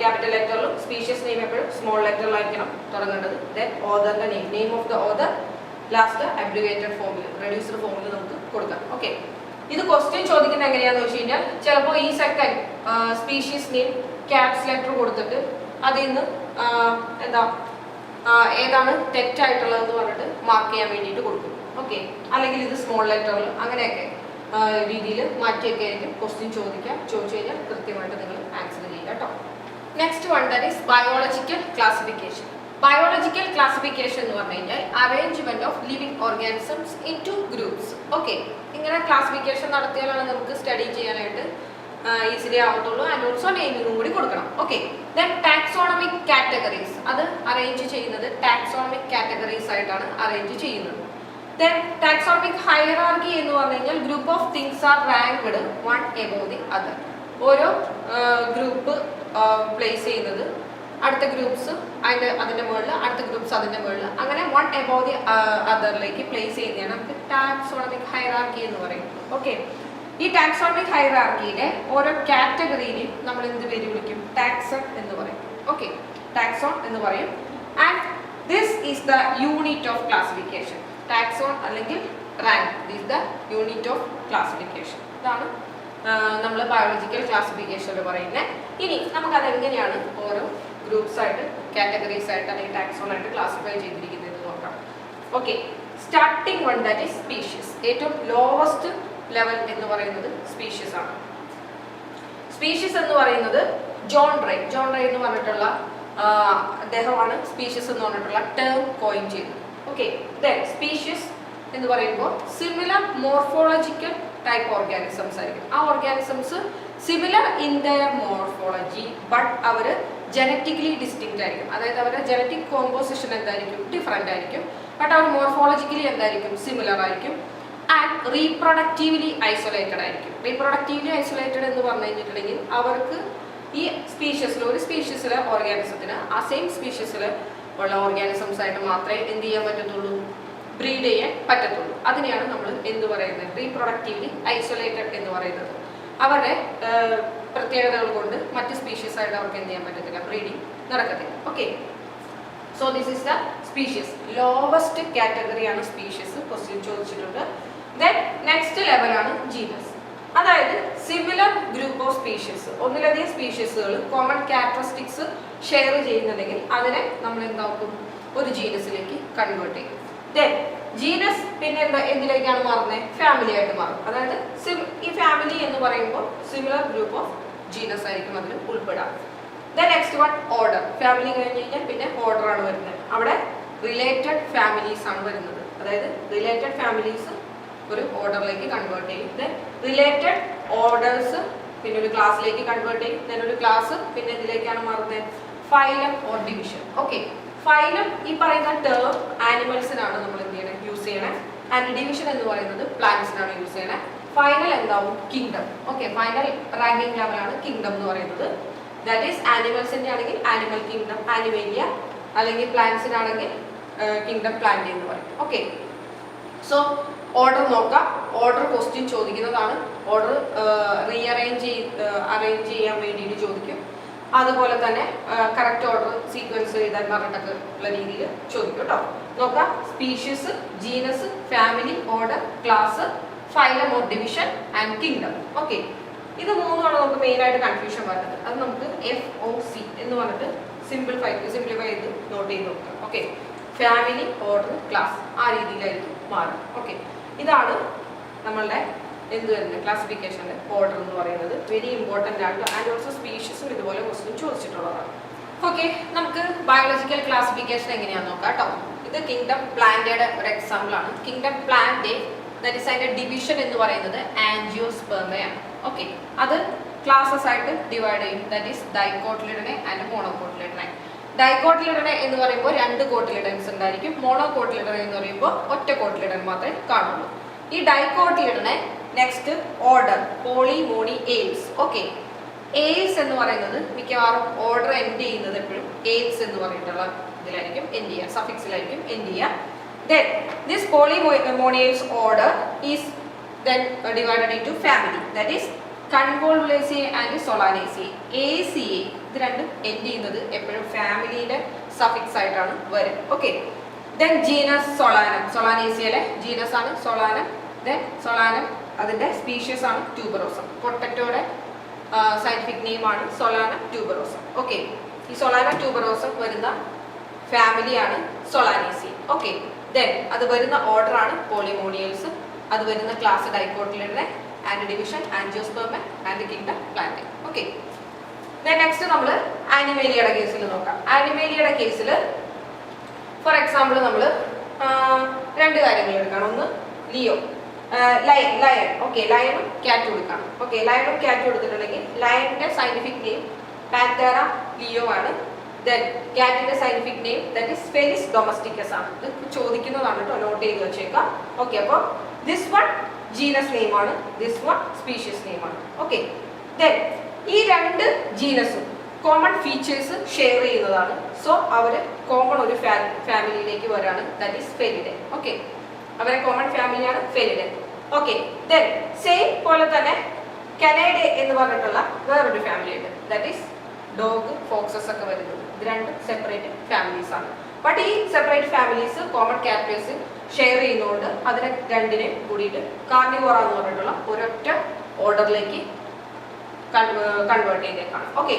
ക്യാപിറ്റൽ ലെറ്ററിലും, സ്പീഷ്യസ് നെയിം എപ്പോഴും സ്മോൾ ലെറ്ററിലായിരിക്കണം തുടങ്ങേണ്ടത്. ദെൻ ഓതറിന്റെ name, name of the author last abbreviated ഫോമിൽ, റെഡ്യൂസ്ഡ് ഫോമിൽ നമുക്ക് കൊടുക്കാം. ഓക്കെ, ഇത് ക്വസ്റ്റ്യൻ ചോദിക്കുന്നത് എങ്ങനെയാന്ന് വെച്ച് കഴിഞ്ഞാൽ, ചിലപ്പോൾ ഈ second species name caps letter കൊടുത്തിട്ട് അതിൽ നിന്ന് എന്താ ഏതാണ് തെറ്റായിട്ടുള്ളതെന്ന് പറഞ്ഞിട്ട് മാർക്ക് ചെയ്യാൻ വേണ്ടിയിട്ട് കൊടുക്കും. ഓക്കെ, അല്ലെങ്കിൽ ഇത് സ്മോൾ ലെറ്ററിൽ അങ്ങനെയൊക്കെ രീതിയിൽ മാറ്റിയൊക്കെ ആയിരിക്കും ക്വസ്റ്റ്യൻ ചോദിച്ചു കഴിഞ്ഞാൽ കൃത്യമായിട്ട് നിങ്ങൾ ആൻസർ ചെയ്യുക കേട്ടോ. Next one that is biological classification. Biological classification എന്ന് പറഞ്ഞു കഴിഞ്ഞാൽ arrangement of living organisms in to groups. Okay, ഇങ്ങനെ ക്ലാസിഫിക്കേഷൻ നടത്തിയാലാണ് നമുക്ക് സ്റ്റഡി ചെയ്യാനായിട്ട് ഈസിലി ആവത്തുള്ളൂ. ആൻഡ് ഓൾസോ നെയിമിംഗും കൂടി കൊടുക്കണം. ഓക്കെ, ദെൻ ടാക്സോണമിക് കാറ്റഗറീസ്, അത് അറേഞ്ച് ചെയ്യുന്നത് ടാക്സോണമിക് കാറ്റഗറീസ് ആയിട്ടാണ് അറേഞ്ച് ചെയ്യുന്നത്. ദെൻ ടാക്സോണമിക് ഹൈറാർക്കി എന്ന് പറഞ്ഞു കഴിഞ്ഞാൽ group of things are ranked one above the other. ഓരോ ഗ്രൂപ്പ് പ്ലേസ് ചെയ്യുന്നത് അടുത്ത ഗ്രൂപ്പ്സ് അതിന്റെ മുകളിൽ, അടുത്ത ഗ്രൂപ്പ്സ് അതിന്റെ മുകളിൽ, അങ്ങനെ വൺ എബോവ് ദി അതറിലേക്ക് പ്ലേസ് ചെയ്യുന്നതാണ് നമുക്ക് ടാക്സോണമിക് ഹൈറാർക്കി എന്ന് പറയുന്നത്. ഓക്കെ, ഈ ടാക്സോണമിക് ഹൈറാർക്കിയിലെ ഓരോ കാറ്റഗറിയിലും നമ്മൾ എന്ത് പേര് വിളിക്കും, ടാക്സൺ എന്ന് പറയും. ഓക്കെ, ടാക്സോൺ എന്ന് പറയും. And this is the unit of classification. Taxon അല്ലെങ്കിൽ rank is the unit of classification. ഇതാണ് നമ്മൾ ബയോളജിക്കൽ ക്ലാസിഫിക്കേഷനിൽ പറയുന്നത്. ഇനി നമുക്കത് എങ്ങനെയാണ് ഓരോ ഗ്രൂപ്പ്സ് ആയിട്ട്, കാറ്റഗറീസ് ആയിട്ട് അല്ലെങ്കിൽ ടാക്സോൺ ആയിട്ട് ക്ലാസിഫൈ ചെയ്തിരിക്കുന്നത് നോക്കാം. Okay, starting one that is species. ഏറ്റവും ലോവസ്റ്റ് ലെവൽ എന്ന് പറയുന്നത് സ്പീഷ്യസ് ആണ്. സ്പീഷ്യസ് എന്ന് പറയുന്നത് ജോൺ റേ എന്ന് പറഞ്ഞിട്ടുള്ള അദ്ദേഹമാണ് സ്പീഷ്യസ് എന്ന് പറഞ്ഞിട്ടുള്ള ടേം കോയിൻ ചെയ്തത്. ഓക്കെ, ദെൻ സ്പീഷ്യസ് എന്ന് പറയുമ്പോൾ സിമിലർ മോർഫോളജിക്കൽ ടൈപ്പ് ഓർഗാനിസംസ് ആയിരിക്കും. ആ organisms similar in their morphology, but അവർ ജനറ്റിക്കലി ഡിസ്റ്റിങ്ക്റ്റ് ആയിരിക്കും. അതായത് അവരുടെ ജനറ്റിക് കോമ്പോസിഷൻ എന്തായിരിക്കും, ഡിഫറെൻ്റ് ആയിരിക്കും. ബട്ട് അവർ മോർഫോളജിക്കലി എന്തായിരിക്കും, സിമിലർ ആയിരിക്കും. ആൻഡ് റീപ്രൊഡക്റ്റീവ്ലി ഐസൊലേറ്റഡ് ആയിരിക്കും. റീപ്രൊഡക്റ്റീവ്ലി ഐസൊലേറ്റഡ് എന്ന് പറഞ്ഞു കഴിഞ്ഞിട്ടുണ്ടെങ്കിൽ അവർക്ക് ഈ സ്പീഷ്യസിൽ, ഒരു സ്പീഷ്യസിലെ ഓർഗാനിസത്തിന് ആ സെയിം സ്പീഷ്യസിൽ ഉള്ള ഓർഗാനിസംസ് ആയിട്ട് മാത്രമേ എന്ത് ചെയ്യാൻ പറ്റത്തുള്ളൂ, ബ്രീഡ് ചെയ്യാൻ പറ്റത്തുള്ളൂ. അതിനെയാണ് നമ്മൾ എന്ത് പറയുന്നത്, റീപ്രൊഡക്റ്റീവ്ലി ഐസൊലേറ്റഡ് എന്ന് പറയുന്നത്. അവരുടെ പ്രത്യേകതകൾ കൊണ്ട് മറ്റ് സ്പീഷ്യസ് ആയിട്ട് അവർക്ക് എന്ത് ചെയ്യാൻ പറ്റത്തില്ല, ബ്രീഡിങ് നടക്കത്തില്ല. Okay, so this is the species. Lowest കാറ്റഗറിയാണ് സ്പീഷ്യസ്, ക്വസ്റ്റ്യൻ ചോദിച്ചിട്ടുണ്ട്. ദെൻ നെക്സ്റ്റ് ലെവലാണ് ജീനസ്. അതായത് സിമിലർ ഗ്രൂപ്പ് ഓഫ് സ്പീഷ്യസ്, ഒന്നിലധികം സ്പീഷ്യസുകൾ കോമൺ ക്യാരക്ടറിസ്റ്റിക്സ് ഷെയർ ചെയ്യുന്നുണ്ടെങ്കിൽ അതിനെ നമ്മൾ എന്താക്കും, ഒരു ജീനസിലേക്ക് കൺവേർട്ട് ചെയ്യും. ദെൻ ജീനസ് പിന്നെ എന്തിലേക്കാണ് മാറുന്നത്, ഫാമിലി ആയിട്ട് മാറും. അതായത് ഈ ഫാമിലി എന്ന് പറയുമ്പോൾ സിമിലർ ഗ്രൂപ്പ് ഓഫ് ജീനസ് ആയിരിക്കും അതിൽ ഉൾപ്പെടാം. Then next one order. Family കഴിഞ്ഞ് കഴിഞ്ഞാൽ പിന്നെ ഓർഡർ ആണ് വരുന്നത്. അവിടെ റിലേറ്റഡ് ഫാമിലീസ് ആണ് വരുന്നത്. അതായത് റിലേറ്റഡ് ഫാമിലീസ് ഒരു ഓർഡറിലേക്ക് കൺവേർട്ട് ചെയ്യും. ദെൻ റിലേറ്റഡ് ഓർഡേഴ്സ് പിന്നെ ഒരു ക്ലാസ്സിലേക്ക് കൺവേർട്ട് ചെയ്യും. ദെൻ ഒരു ക്ലാസ് പിന്നെ ഇതിലേക്കാണ് മാറുന്നത് phylum or division. Okay, phylum ഈ പറയുന്ന ടേം ആനിമൽസിനാണ് നമ്മൾ എന്ത് ചെയ്യണേ യൂസ് ചെയ്യണേ. ആൻഡ് ഡിവിഷൻ എന്ന് പറയുന്നത് പ്ലാന്റ്സിനാണ് യൂസ് ചെയ്യണേ. ഫൈനൽ എന്താവും കിങ്ഡം. ഓക്കെ, ഫൈനൽ റാങ്കിങ് ലെവലാണ് കിങ്ഡം എന്ന് പറയുന്നത്. ദാറ്റ് ഈസ് ആനിമൽസിന്റെ ആണെങ്കിൽ ആനിമൽ കിങ്ഡം ആനിമേലിയ, അല്ലെങ്കിൽ പ്ലാന്റ്സിനാണെങ്കിൽ കിങ്ഡം പ്ലാന്റ് എന്ന് പറയും. ഓക്കെ, സോ ഓർഡർ നോക്കാം. ഓർഡർ ക്വസ്റ്റ്യൻ ചോദിക്കുന്നതാണ്. ഓർഡർ അറേഞ്ച് ചെയ്യാൻ വേണ്ടിയിട്ട് ചോദിക്കും. അതുപോലെ തന്നെ കറക്റ്റ് ഓർഡർ സീക്വൻസ് എഴുതാൻ പറഞ്ഞിട്ടൊക്കെ ഉള്ള രീതിയിൽ ചോദിക്കും കേട്ടോ. നോക്കാം, species, genus, family, order, class, phylum or division and kingdom. Okay, ഇത് മൂന്നുമാണ് നമുക്ക് മെയിൻ ആയിട്ട് കൺഫ്യൂഷൻ വരുന്നത്. അത് നമുക്ക് FOC എന്ന് പറഞ്ഞിട്ട് സിംപ്ലിഫൈ ചെയ്ത് നോട്ട് ചെയ്ത് നോക്കാം. ഓക്കെ, ഫാമിലി, ഓർഡർ, ക്ലാസ് ആ രീതിയിലായിരിക്കും മാറും. ഓക്കെ, ഇതാണ് നമ്മളുടെ എന്ത് വരുന്നത് ക്ലാസിഫിക്കേഷൻ്റെ ഓർഡർ എന്ന് പറയുന്നത്. വെരി ഇമ്പോർട്ടൻ്റ് ആണ്. ആൻഡ് ഓൾസോ സ്പീഷീസും ഇതുപോലെ ക്വസ്റ്റ്യൻ ചോദിച്ചിട്ടുള്ളതാണ്. ഓക്കെ, നമുക്ക് ബയോളജിക്കൽ ക്ലാസിഫിക്കേഷൻ എങ്ങനെയാണെന്ന് നോക്കാം കേട്ടോ. ഇത് കിങ്ഡം പ്ലാന്റയുടെ ഒരു എക്സാമ്പിൾ ആണ്. കിങ്ഡം പ്ലാന്റ് ദാറ്റ് ഈസ് അതിൻ്റെ ഡിവിഷൻ എന്ന് പറയുന്നത് ആൻജിയോസ്പെർമയാണ്. ഓക്കെ, അത് ക്ലാസസ് ആയിട്ട് ഡിവൈഡ് ചെയ്യും. That is dicotyledonae and monocotyledonae. Dicotyledonae എന്ന് പറയുമ്പോൾ 2 കോട്ടിലിഡൻസ് ഉണ്ടായിരിക്കും. മോണോകോട്ടിലിഡൻ എന്ന് പറയുമ്പോൾ ഒറ്റ കോട്ടിലിഡൻ മാത്രമേ കാണുള്ളൂ. ഈ dicotyledonae next order Polemoniales. Okay, ales എന്ന് പറയുന്നത് മിക്കവാറും ഓർഡർ എൻഡ് ചെയ്യുന്നത് എപ്പോഴും എയിൽസ് എന്ന് പറഞ്ഞിട്ടുള്ള ഇതിലായിരിക്കും എൻഡ് ചെയ്യുക, സഫിക്സിലായിരിക്കും എൻഡ് ചെയ്യുക. Then this polymoniales order is then divided into family, that is Convolvulaceae and Solanaceae. ACA ഇത് രണ്ടും എൻഡ് ചെയ്യുന്നത് എപ്പോഴും ഫാമിലിയുടെ സഫിക്സ് ആയിട്ടാണ് വരും. Okay, then genus Solanum. സൊളാനേസിയയിലെ ജീനസ് ആണ് സൊളാനം. ദെൻ സൊളാനം അതിൻ്റെ സ്പീഷ്യസ് ആണ് ട്യൂബറോസം. പൊട്ടറ്റോയുടെ സയന്റിഫിക് നെയിം ആണ് സൊളാനം ട്യൂബറോസം. ഓക്കെ, ഈ സൊളാനം ട്യൂബറോസം വരുന്ന ഫാമിലിയാണ് സൊളാനേസി. ഓക്കെ, ദെൻ അത് വരുന്ന ഓർഡർ ആണ് പോളിമോണിയൽസ്. അത് വരുന്ന class dicotyledonae and division angiosperma and kingdom plant. Okay, then next നമ്മൾ ആനിമേലിയയുടെ കേസിൽ നോക്കാം. ആനിമേലിയയുടെ കേസിൽ ഫോർ എക്സാമ്പിൾ നമ്മൾ 2 കാര്യങ്ങൾ എടുക്കണം. ഒന്ന് ലിയോ, ലയൺ. ഓക്കെ, ലയണും ക്യാറ്റും എടുക്കണം. ഓക്കെ, ലയണും ക്യാറ്റും എടുത്തിട്ടുണ്ടെങ്കിൽ ലയണിന്റെ സയന്റിഫിക് നെയിം പാന്തേറ ലിയോ ആണ്. ദെൻ ക്യാറ്റിന്റെ scientific name that is Felis domesticus ആണ്. ഇത് ചോദിക്കുന്നതാണ് കേട്ടോ, നോട്ട് ചെയ്ത് വെച്ചേക്കാം. ഓക്കെ, അപ്പോൾ ദിസ് വൺ ജീനസ് നെയിം ആണ്, ദിസ് വൺ സ്പീഷ്യസ് നെയിം ആണ്. ഓക്കെ, ദെൻ ഈ 2 ജീനസും കോമൺ ഫീച്ചേഴ്സ് ഷെയർ ചെയ്യുന്നതാണ്. സോ അവർ കോമൺ ഒരു ഫാമിലിയിലേക്ക് വരാണ്, ദാറ്റ് ഈസ് ഫെലിഡെ. ഓക്കെ, അവരെ കോമൺ ഫാമിലിയാണ് ഫെലിഡെ. ഓക്കെ, ദെൻ സെയിം പോലെ തന്നെ കനേഡെ എന്ന് പറഞ്ഞിട്ടുള്ള വേറൊരു ഫാമിലി ഉണ്ട്, ദാറ്റ് ഈസ് ഡോഗ്, ഫോക്സസ് ഒക്കെ വരുന്നത്. ഇത് 2 സെപ്പറേറ്റ് ഫാമിലീസ് ആണ്. ബട്ട് ഈ separate families common characters share ചെയ്യുന്നതുകൊണ്ട് അതിനെ 2നെ കൂടിയിട്ട് കാർണിവോറ എന്ന് പറഞ്ഞിട്ടുള്ള ഒരൊറ്റ ഓർഡറിലേക്ക് കൺവേർട്ട് ചെയ്തേക്കാണ്. ഓക്കെ,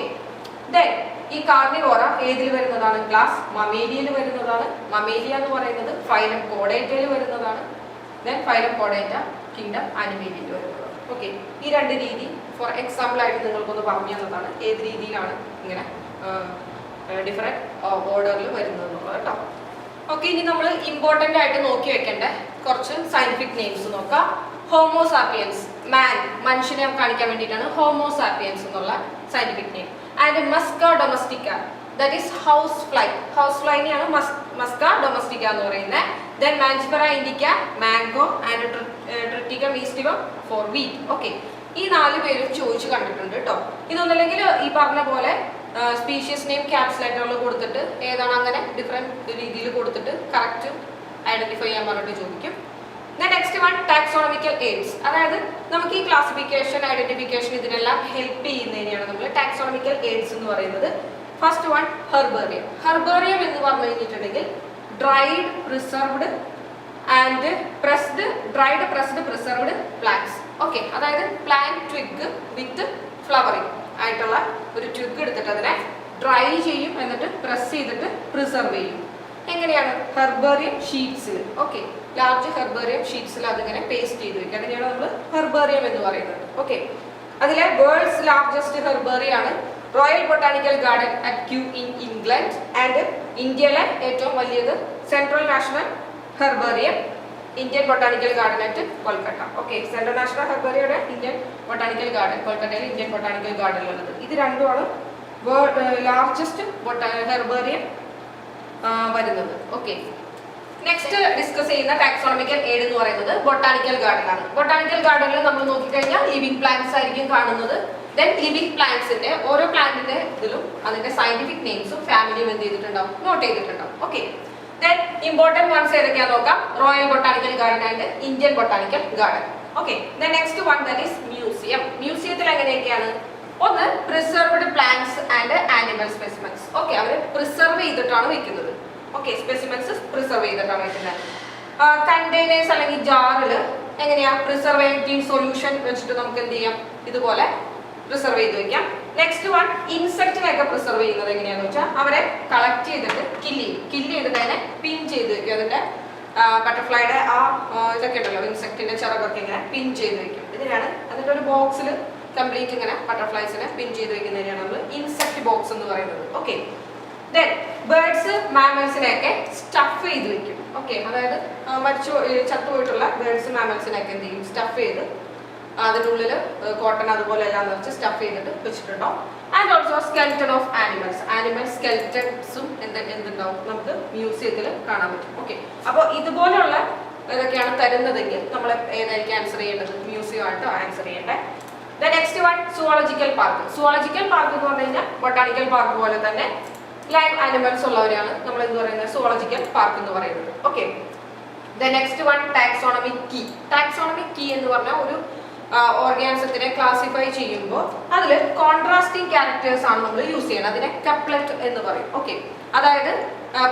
ദെൻ ഈ കാർണിവോറ ഏതിൽ വരുന്നതാണ്? ക്ലാസ് മമേലിയയിൽ വരുന്നതാണ്. മമേലിയ എന്ന് പറയുന്നത് ഫൈലം കോഡേറ്റയിൽ വരുന്നതാണ്. ദെൻ ഫൈലം കോഡേറ്റ കിങ്ഡം ആനിമേലിയയിൽ വരുന്നത്. ഓക്കെ, ഈ 2 രീതി ഫോർ എക്സാമ്പിൾ ആയിട്ട് നിങ്ങൾക്കൊന്ന് പറഞ്ഞു തന്നതാണ് ഏത് രീതിയിലാണ് ഇങ്ങനെ ഡിഫറെൻറ്റ് ഓർഡറിൽ വരുന്നത് എന്നുള്ളത് കേട്ടോ. ഓക്കെ, ഇനി നമ്മൾ ഇമ്പോർട്ടൻ്റ് ആയിട്ട് നോക്കി വെക്കേണ്ട കുറച്ച് സയന്റിഫിക് നെയിംസ് നോക്കാം. ഹോമോസാപ്പിയൻസ്, മനുഷ്യനെ കാണിക്കാൻ വേണ്ടിയിട്ടാണ് ഹോമോസാപ്പിയൻസ് എന്നുള്ള scientific name. And Musca domestica, that is house fly. House ഫ്ലൈനെയാണ് മസ്ക ഡൊമസ്റ്റിക്ക എന്ന് പറയുന്നത്. Then Mangifera indica, mango and Triticum aestivum for wheat. Okay, ഈ 4 പേരും ചോദിച്ചു കണ്ടിട്ടുണ്ട് കേട്ടോ. ഇതൊന്നല്ലെങ്കിൽ ഈ പറഞ്ഞ പോലെ സ്പീഷ്യസ് നെയിം ക്യാപ്സ് ലെറ്ററിൽ കൊടുത്തിട്ട് ഏതാണ് അങ്ങനെ ഡിഫറെൻറ്റ് രീതിയിൽ കൊടുത്തിട്ട് കറക്റ്റ് ഐഡന്റിഫൈ ചെയ്യാൻ പറഞ്ഞിട്ട് ചോദിക്കും. നെക്സ്റ്റ് വൺ ടാക്സോണമിക്കൽ എയ്ഡ്സ്, അതായത് നമുക്ക് ഈ ക്ലാസിഫിക്കേഷൻ ഐഡന്റിഫിക്കേഷൻ ഇതിനെല്ലാം ഹെൽപ്പ് ചെയ്യുന്നതിനെയാണ് നമ്മൾ ടാക്സോണമിക്കൽ എയ്ഡ്സ് എന്ന് പറയുന്നത്. First one herbarium. ഹെർബേറിയം എന്ന് പറഞ്ഞു കഴിഞ്ഞിട്ടുണ്ടെങ്കിൽ dried preserved and dried pressed preserved plants. Okay, അതായത് പ്ലാന്റ് ട്വിഗ് വിത്ത് ഫ്ലവറിങ് ആയിട്ടുള്ള ഒരു ട്വിഗ് എടുത്തിട്ട് അതിനെ ഡ്രൈ ചെയ്യും, എന്നിട്ട് പ്രസ് ചെയ്തിട്ട് പ്രിസർവ് ചെയ്യും. എങ്ങനെയാണ്? ഹെർബേറിയം ഷീറ്റ്സിൽ. ഓക്കെ, ലാർജ് ഹെർബേറിയം ഷീറ്റ്സിൽ അതിങ്ങനെ പേസ്റ്റ് ചെയ്ത് വെക്കുക. അതിനെയാണ് നമ്മൾ ഹെർബേറിയം എന്ന് പറയുന്നത്. ഓക്കെ, അതിലെ വേൾഡ്സ് ലാർജസ്റ്റ് ഹെർബേറിയം ആണ് royal botanical garden at Kew in England. And ഇന്ത്യയിലെ ഏറ്റവും വലിയത് central national herbarium Indian botanical garden at Kolkata. Okay, central national ഹെർബേറിയയുടെ ഇന്ത്യൻ ബൊട്ടാണിക്കൽ ഗാർഡൻ, കൊൽക്കത്തയിൽ ഇന്ത്യൻ ബൊട്ടാണിക്കൽ ഗാർഡനിലുള്ളത്. ഇത് രണ്ടുമാണ് ലാർജസ്റ്റ് ഹെർബേറിയം വരുന്നത്. ഓക്കെ, നെക്സ്റ്റ് ഡിസ്കസ് ചെയ്യുന്ന ടാക്സോണമിക്കൽ എയ്ഡ് എന്ന് പറയുന്നത് ബൊട്ടാണിക്കൽ ഗാർഡൻ ആണ്. ബൊട്ടാണിക്കൽ ഗാർഡനിൽ നമ്മൾ നോക്കിക്കഴിഞ്ഞാൽ ലിവിംഗ് പ്ലാന്റ്സ് ആയിരിക്കും കാണുന്നത്. ദെൻ ലിവിംഗ് പ്ലാന്റ്സിന്റെ ഓരോ പ്ലാന്റിന്റെ ഇതിലും അതിന്റെ സയന്റിഫിക് നെയിംസും ഫാമിലിയും എന്ത് ചെയ്തിട്ടുണ്ടാവും, നോട്ട് ചെയ്തിട്ടുണ്ടാവും. ഓക്കെ, ദെൻ ഇമ്പോർട്ടന്റ് വൺസ് ഏതൊക്കെയാ നോക്കാം. Royal botanical garden and Indian botanical garden. Okay, then next one that is museum. മ്യൂസിയത്തിൽ എങ്ങനെയൊക്കെയാണ്? ഒന്ന്, preserved plants and animal specimens. Okay, അവർ പ്രിസർവ് ചെയ്തിട്ടാണ് വെക്കുന്നത്. ഓക്കെ, സ്പെസിമെൻസ് പ്രിസർവ് ചെയ്തിട്ടാണ് വെക്കുന്നത്. കണ്ടെയ്നേഴ്സ് അല്ലെങ്കിൽ ജാറിൽ എങ്ങനെയാ പ്രിസർവേറ്റീവ് സൊല്യൂഷൻ വെച്ചിട്ട് നമുക്ക് എന്ത് ചെയ്യാം, ഇതുപോലെ പ്രിസർവ് ചെയ്ത് വെക്കാം. നെക്സ്റ്റ് വൺ, ഇൻസെക്റ്റിനെയൊക്കെ പ്രിസർവ് ചെയ്യുന്നത് എങ്ങനെയാന്ന് വെച്ചാൽ അവരെ കളക്ട് ചെയ്തിട്ട് കില്ല് ചെയ്തിട്ട് അതിനെ പിൻ ചെയ്ത് വെക്കും. അതിന്റെ ബട്ടർഫ്ലൈയുടെ ഇതൊക്കെ ഉണ്ടല്ലോ, ഇൻസെക്റ്റിന്റെ ചിറകൊക്കെ ഇങ്ങനെ പിൻ ചെയ്ത് വെക്കും. ഇതിനാണ് അതിന്റെ ഒരു ബോക്സിൽ കംപ്ലീറ്റ് ഇങ്ങനെ ബട്ടർഫ്ലൈസിനെ പിൻ ചെയ്ത് വെക്കുന്നതിനാണ് നമ്മൾ ഇൻസെക്ട് ബോക്സ് എന്ന് പറയുന്നത്. ഓക്കെ, ദെൻ ബേർഡ്സ് മാമൽസിനെയൊക്കെ സ്റ്റഫ് ചെയ്ത് വെക്കും. ഓക്കെ, അതായത് ചത്തുപോയിട്ടുള്ള ബേർഡ്സ് മാമൽസിനെയൊക്കെ എന്ത് ചെയ്യും, സ്റ്റഫ് ചെയ്ത് അതിനുള്ളിൽ കോട്ടൺ അതുപോലെ എല്ലാം നിറച്ച് സ്റ്റഫ് ചെയ്തിട്ട് വെച്ചിട്ടുണ്ടോ. And also skeleton of animals. Animal സ്കെൽറ്റൻസും എന്തുണ്ടാവും നമുക്ക് മ്യൂസിയത്തിൽ കാണാൻ പറ്റും. ഓക്കെ, അപ്പോൾ ഇതുപോലെയുള്ള ഇതൊക്കെയാണ് തരുന്നതെങ്കിൽ നമ്മൾ ഏതായിരിക്കും ആൻസർ ചെയ്യേണ്ടത്, മ്യൂസിയം ആയിട്ട് ആൻസർ ചെയ്യേണ്ടത്. The next one, zoological park. Zoological park എന്ന് പറഞ്ഞു കഴിഞ്ഞാൽ ബൊട്ടാണിക്കൽ പാർക്ക് പോലെ തന്നെ ലൈവ് ആനിമൽസ് ഉള്ളവരെയാണ് നമ്മൾ എന്ത് പറയുന്നത്, സുവോളജിക്കൽ പാർക്ക് എന്ന് പറയുന്നത്. Okay, the next one, taxonomic key. Taxonomic key എന്ന് പറഞ്ഞാൽ ഒരു ഓർഗാനിസത്തിനെ ക്ലാസിഫൈ ചെയ്യുമ്പോൾ അതിൽ കോൺട്രാസ്റ്റിംഗ് ക്യാരക്ടേഴ്സ് ആണ് നമ്മൾ യൂസ് ചെയ്യുന്നത്. അതിനെ കപ്ലറ്റ് എന്ന് പറയും. ഓക്കെ, അതായത്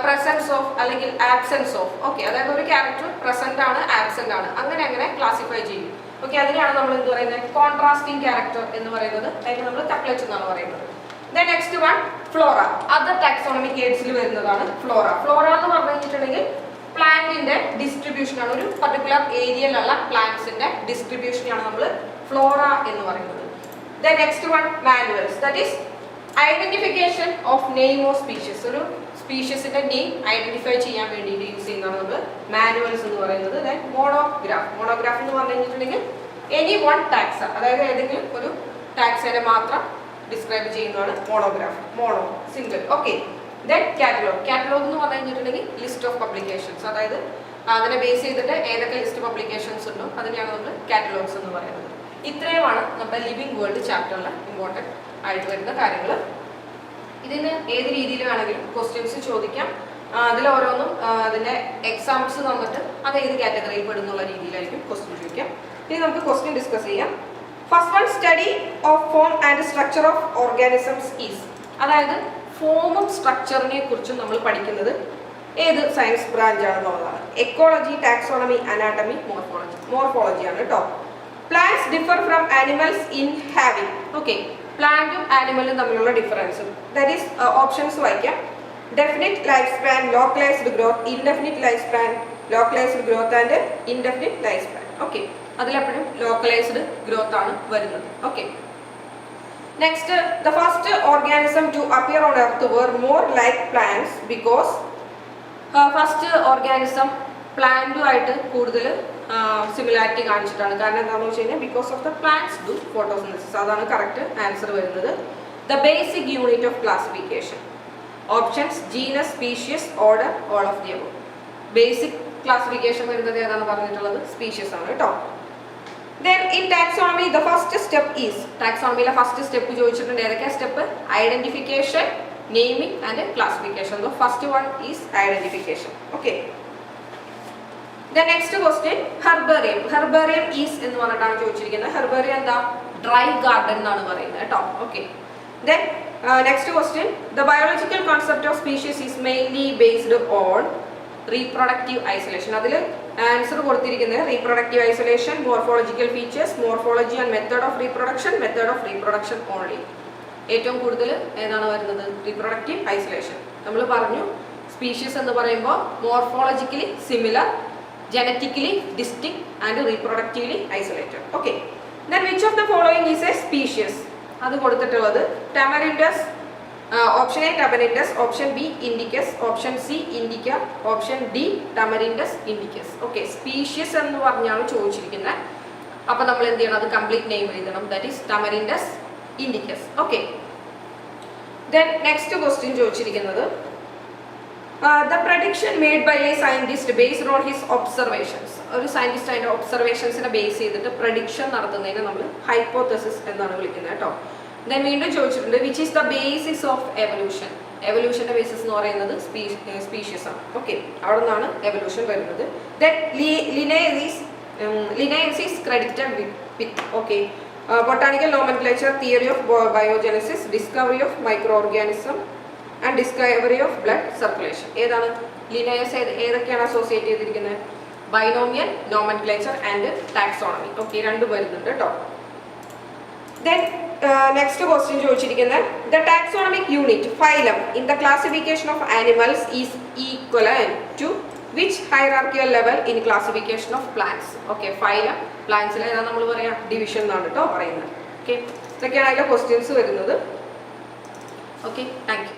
പ്രസൻസ് ഓഫ് അല്ലെങ്കിൽ ആബ്സെൻസ് ഓഫ്. ഓക്കെ, അതായത് ഒരു ക്യാരക്ടർ പ്രസന്റ് ആണ്, ആബ്സെന്റ് ആണ്, അങ്ങനെ ക്ലാസിഫൈ ചെയ്യും. ഓക്കെ, അതിനെയാണ് നമ്മൾ എന്ത് പറയുന്നത്, കോൺട്രാസ്റ്റിംഗ് ക്യാരക്ടർ എന്ന് പറയുന്നത്. അതിന് നമ്മൾ കപ്ലറ്റ് എന്നാണ് പറയുന്നത്. Then next one, flora. Other taxonomic എയ്ഡ്സിൽ വരുന്നതാണ് ഫ്ലോറ. ഫ്ലോറ എന്ന് പറഞ്ഞു കഴിഞ്ഞിട്ടുണ്ടെങ്കിൽ പ്ലാന്റിന്റെ ഡിസ്ട്രിബ്യൂഷൻ ആണ്. ഒരു പർട്ടിക്കുലർ ഏരിയയിലുള്ള പ്ലാന്റ്സിന്റെ ഡിസ്ട്രിബ്യൂഷനാണ് നമ്മൾ ഫ്ലോറ എന്ന് പറയുന്നത്. Then next one, manuals. That is identification of name of species. ഒരു സ്പീഷീസിന്റെ നെയിം ഐഡന്റിഫൈ ചെയ്യാൻ വേണ്ടിയിട്ട് യൂസ് ചെയ്യുന്നതാണ് നമ്മൾ മാനുവൽസ് എന്ന് പറയുന്നത്. Then monograph. മോണോഗ്രാഫ് എന്ന് പറഞ്ഞു കഴിഞ്ഞിട്ടുണ്ടെങ്കിൽ എനി വൺ ടാക്സ, അതായത് ഏതെങ്കിലും ഒരു ടാക്സനെ മാത്രം ഡിസ്ക്രൈബ് ചെയ്യുന്നതാണ് monograph. Mono, single. Okay, then catalogue. Catalogue എന്ന് പറഞ്ഞു കഴിഞ്ഞിട്ടുണ്ടെങ്കിൽ ലിസ്റ്റ് ഓഫ് പബ്ലിക്കേഷൻസ്, അതായത് അതിനെ ബേസ് ചെയ്തിട്ട് ഏതൊക്കെ ലിസ്റ്റ് പബ്ലിക്കേഷൻസ് ഉണ്ടോ അതിനെയാണ് നമ്മൾ കാറ്റലോഗ്സ് എന്ന് പറയുന്നത്. ഇത്രയുമാണ് നമ്മുടെ ലിവിംഗ് വേൾഡ് ചാപ്റ്ററിൽ ഇമ്പോർട്ടൻറ്റ് ആയിട്ട് വരുന്ന കാര്യങ്ങൾ. ഇതിന് ഏത് രീതിയിൽ വേണമെങ്കിലും ക്വസ്റ്റ്യൻസ് ചോദിക്കാം. അതിൽ ഓരോന്നും അതിൻ്റെ എക്സാമ്പിൾസ് തന്നിട്ട് അത് ഏത് കാറ്റഗറിയിൽ പെടുന്നുള്ള രീതിയിലായിരിക്കും ക്വസ്റ്റ്യൻ ചോദിക്കാം. ഇനി നമുക്ക് ക്വസ്റ്റ്യൻ ഡിസ്കസ് ചെയ്യാം. First one, study of form and structure of organisms is. അതായത് ഫോമും സ്ട്രക്ചറിനെ കുറിച്ചും നമ്മൾ പഠിക്കുന്നത് ഏത് സയൻസ് ബ്രാഞ്ച് ആണെന്നുള്ളതാണ്. Ecology, taxonomy, anatomy, morphology. മോർഫോളജിയാണ് കേട്ടോ. Plants differ from animals in having. Okay, പ്ലാന്റും ആനിമലും തമ്മിലുള്ള ഡിഫറൻസ്. ദാറ്റ് ഈസ് ഓപ്ഷൻസ് വായിക്കാം. Definite life span, localised growth, indefinite life span, localised growth and indefinite life span. Okay, അതിലെപ്പോഴും localised growth ആണ് വരുന്നത്. Okay, next, the first organism to appear on earth were more like plants because first organism പ്ലാന്റുമായിട്ട് കൂടുതൽ similarity കാണിച്ചിട്ടാണ്. കാരണം എന്താണെന്ന് വെച്ച് കഴിഞ്ഞാൽ because of the plants do photosynthesis. അതാണ് കറക്റ്റ് ആൻസർ വരുന്നത്. The basic unit of classification. Options genus, species, order, all of the above. Basic classification വരുന്നത് ഏതാണ് പറഞ്ഞിട്ടുള്ളത്, സ്പീഷ്യസ് ആണ് കേട്ടോ. Then in taxonomy the first step is, taxonomy first step ചോദിച്ചിട്ടുണ്ട്. ഏതൊക്കെ step? Identification, naming and classification. The first one is identification. Okay. The next question, herbarium. Herbarium is എന്ന് പറഞ്ഞിട്ടാണ് ചോദിച്ചിരിക്കുന്നത്. Herbarium എന്താ? ഡ്രൈ ഗാർഡൻ എന്നാണ് പറയുന്നത് കേട്ടോ. Okay. Then next question, the biological concept of species is mainly based on reproductive isolation. അതിൽ answer കൊടുത്തിരിക്കുന്നത് reproductive isolation, morphological features, morphology and method of reproduction, method of reproduction only. ഏറ്റവും കൂടുതൽ ഏതാണ് വരുന്നത്? Reproductive isolation. നമ്മൾ പറഞ്ഞു species എന്ന് പറയുമ്പോൾ morphologically similar, genetically distinct and reproductively isolated. Okay, then which of the following is a species? അത് കൊടുത്തിട്ടുള്ളത് Tamarindus, option A Tamarindus, option B indicus, option C indica, option D Tamarindus indicus. Okay, species എന്ന് പറഞ്ഞാണ് ചോദിച്ചിരിക്കുന്നത്. അപ്പൊ നമ്മൾ എന്ത് ചെയ്യണം, അത് കംപ്ലീറ്റ് നെയിം എഴുതണം. That is Tamarindus indicus. Okay, then next question ചോദിച്ചിരിക്കുന്നത് the prediction made by a scientist based on his observations. ഒരു സയന്റിസ്റ്റ് അതിന്റെ ഒബ്സർവേഷൻസിനെ ബേസ് ചെയ്തിട്ട് പ്രഡിക്ഷൻ നടത്തുന്നതിനെ നമ്മൾ ഹൈപ്പോത്തസിസ് എന്നാണ് വിളിക്കുന്നത് കേട്ടോ. ദെൻ വീണ്ടും ചോദിച്ചിട്ടുണ്ട് which is the basis of evolution. എവല്യൂഷന്റെ ബേസിസ് എന്ന് പറയുന്നത് സ്പീഷ്യസ് ആണ്. ഓക്കെ, അവിടെ നിന്നാണ് എവല്യൂഷൻ വരുന്നത്. Then Linnaeus is credited with okay botanical nomenclature, theory of biogenesis, discovery of micro organism and discovery of blood circulation. ഏതാണ് ലിനേയസ്? ഏതൊക്കെയാണ് associate ചെയ്തിരിക്കുന്നത്? Binomial, nomenclature and taxonomy. Okay, രണ്ടും വരുന്നുണ്ട് കേട്ടോ. ദെൻ നെക്സ്റ്റ് ക്വസ്റ്റ്യൻ ചോദിച്ചിരിക്കുന്നത് the taxonomic unit phylum in the classification of animals is equivalent to which hierarchical level in classification of plants. Okay, phylum പ്ലാന്റ്സിൽ ഏതാണ് നമ്മൾ പറയാ? ഡിവിഷൻ എന്നാണ് കേട്ടോ പറയുന്നത്. ഓക്കെ, ഇതൊക്കെയാണ് അതിലെ ക്വസ്റ്റ്യൻസ് വരുന്നത്. Okay, thank you.